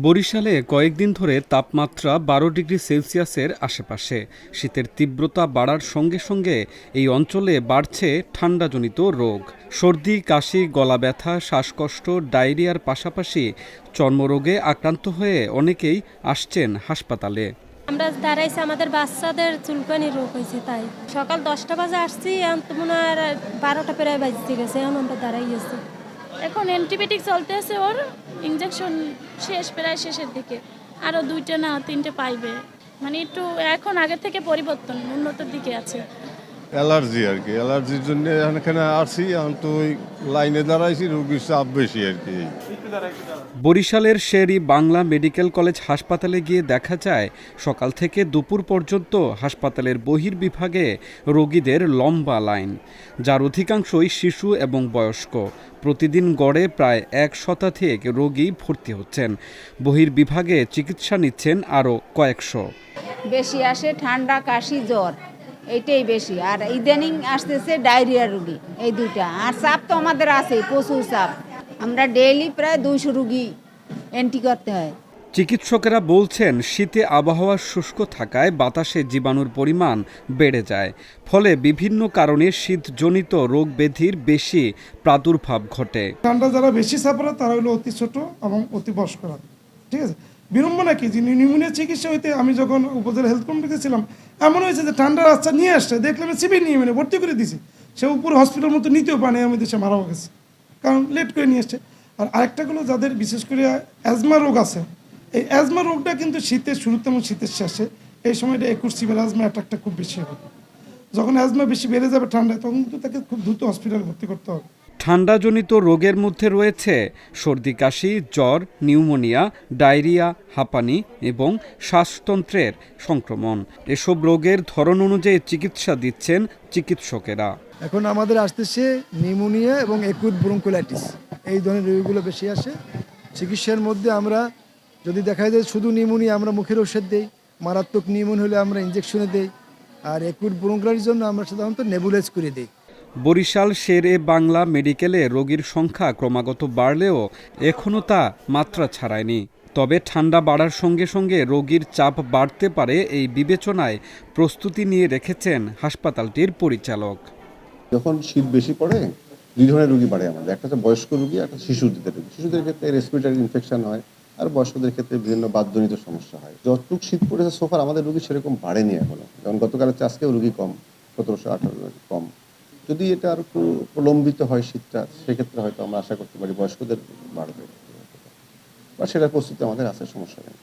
বরিশালে কয়েকদিন ধরে তাপমাত্রা 12 ডিগ্রি সেলসিয়াসের আশেপাশে। শীতের তীব্রতা বাড়ার সঙ্গে সঙ্গে এই অঞ্চলে বাড়ছে ঠান্ডাজনিত রোগ। সর্দি, কাশি, গলা ব্যথা, শ্বাসকষ্ট, ডায়রিয়ার পাশাপাশি চর্মরোগে আক্রান্ত হয়ে অনেকেই আসছেন হাসপাতালে। আমরা দাঁড়াইছি, আমাদের বাচ্চাদের চুলকানি রোগ হয়েছে, তাই সকাল 10টা বাজে আসছি, এখন তো মনে হয় 12টা প্রায় বাজতে গেছে, এখন আমরা দাঁড়াই গেছি। এখন অ্যান্টিবায়োটিক চলতেছে, ওর ইনজেকশন শেষ, প্রায় শেষের দিকে। আরও 2টা না 3টে পাইবে, মানে একটু এখন আগের থেকে পরিবর্তন উন্নতির দিকে আছে। অ্যালার্জি আর কি, অ্যালার্জির জন্য এখানে আসছি। এখন তো ওই লাইনে দাঁড়াইছি, রোগীর চাপ বেশি আর কি। বরিশালের শেরি বাংলা মেডিকেল কলেজ হাসপাতালে গিয়ে দেখা যায় সকাল থেকে দুপুর পর্যন্ত হাসপাতালের বহির্বিভাগে রোগীদের লম্বা লাইন, যার অধিকাংশই শিশু এবং বয়স্ক। প্রতিদিন গড়ে প্রায় 1 শতাধিক রোগী ভর্তি হচ্ছেন। বহির্বিভাগে চিকিৎসা নিচ্ছেন আরও কয়েকশো। বেশি আসে ঠান্ডা, কাশি, জ্বর, এইটাই বেশি। আর ইদানিং আসতেছে ডায়রিয়া রুগী, এই দুইটা। আর চাপ তো আমাদের আছে, প্রচুর চাপ। আমরা ডেইলি প্রায় 200 রুগী এন্ট্রি করতে হয়। চিকিৎসকেরা বলছেন, শীতে আবহাওয়া শুষ্ক থাকায় বাতাসে জীবাণুর পরিমাণ বেড়ে যায়, ফলে বিভিন্ন কারণে শীতজনিত রোগ ব্যাধির বেশি প্রাদুর্ভাব ঘটে। ঠান্ডা যারা বেশি সাপড়া তারা হলো অতি ছোট এবং অতি বয়স্করা। ঠিক আছে, বিড়ম্বনা কি, যে নিউমোনিয়া চিকিৎসা হইতে আমি যখন উপজেলা হেলথ কমপ্লেক্সে ছিলাম, এমন হয়েছে যে ঠান্ডার রাস্তা নিয়ে আসছে, দেখলাম সিভিল নিউমোনিয়া ভর্তি করে দিছি। সে উপরে হসপিটাল মতো নিতেও পারে, আমি দেশে মারাও গেছে, কারণ লেট করে নিয়ে আসছে। আর আরেকটাগুলো যাদের বিশেষ করে অ্যাজমা রোগ আছে, এই অ্যাজমা রোগটা কিন্তু শীতের শুরুতে এবং শীতের শেষে, এই সময়টা একুশ সিভিল অ্যাজমা অ্যাটাকটা খুব বেশি হবে। যখন অ্যাজমা বেশি বেড়ে যাবে ঠান্ডায়, তখন কিন্তু তাকে খুব দ্রুত হসপিটালে ভর্তি করতে হবে। ঠান্ডাজনিত রোগের মধ্যে রয়েছে সর্দি, কাশি, জ্বর, নিউমোনিয়া, ডায়রিয়া, হাঁপানি এবং শ্বাসতন্ত্রের সংক্রমণ। এসব রোগের ধরন অনুযায়ী চিকিৎসা দিচ্ছেন চিকিৎসকেরা। এখন আমাদের আসতেছে নিউমোনিয়া এবং একুট ব্রঙ্কোলাইটিস, এই ধরনের রোগগুলো বেশি আসে। চিকিৎসার মধ্যে আমরা যদি দেখা যায় শুধু নিউমোনিয়া, আমরা মুখের ওষুধ দিই। মারাত্মক নিউমোনিয়া হলে আমরা ইনজেকশনে দিই। আর একুট ব্রঙ্কোলাইটিসের জন্য আমরা সাধারণত নেবুলাইজ করে দিই। বরিশাল শেরে বাংলা মেডিকেলে রোগীর সংখ্যা ক্রমাগত বাড়লেও এখনও তা মাত্রা ছাড়ায়নি। তবে ঠান্ডা বাড়ার সঙ্গে সঙ্গে রোগীর চাপ বাড়তে পারে, এই বিবেচনায় প্রস্তুতি নিয়ে রেখেছেন হাসপাতালটির পরিচালক। যখন শীত বেশি পড়ে, 2 ধরনের রোগী বাড়ে আমাদের। একটা হচ্ছে বয়স্ক রোগী, একটা শিশুদের রোগী। শিশুদের ক্ষেত্রে রেসপিরেটরি ইনফেকশন হয়, আর বয়স্কদের ক্ষেত্রে বিভিন্ন বাতজনিত সমস্যা হয়। যতটুকু শীত পড়েছে সোফার আমাদের রোগী সেরকম বাড়েনি এখনো। যেমন গতকাল হচ্ছে, আজকেও রোগী কম, 1718 কম। যদি এটা আর একটু প্রলম্বিত হয় শীতটা, সেক্ষেত্রে হয়তো আমরা আশা করতে পারি বয়স্কদের বাড়বে, বা সেটার প্রস্তুতি আমাদের আছে, সমস্যা নেই।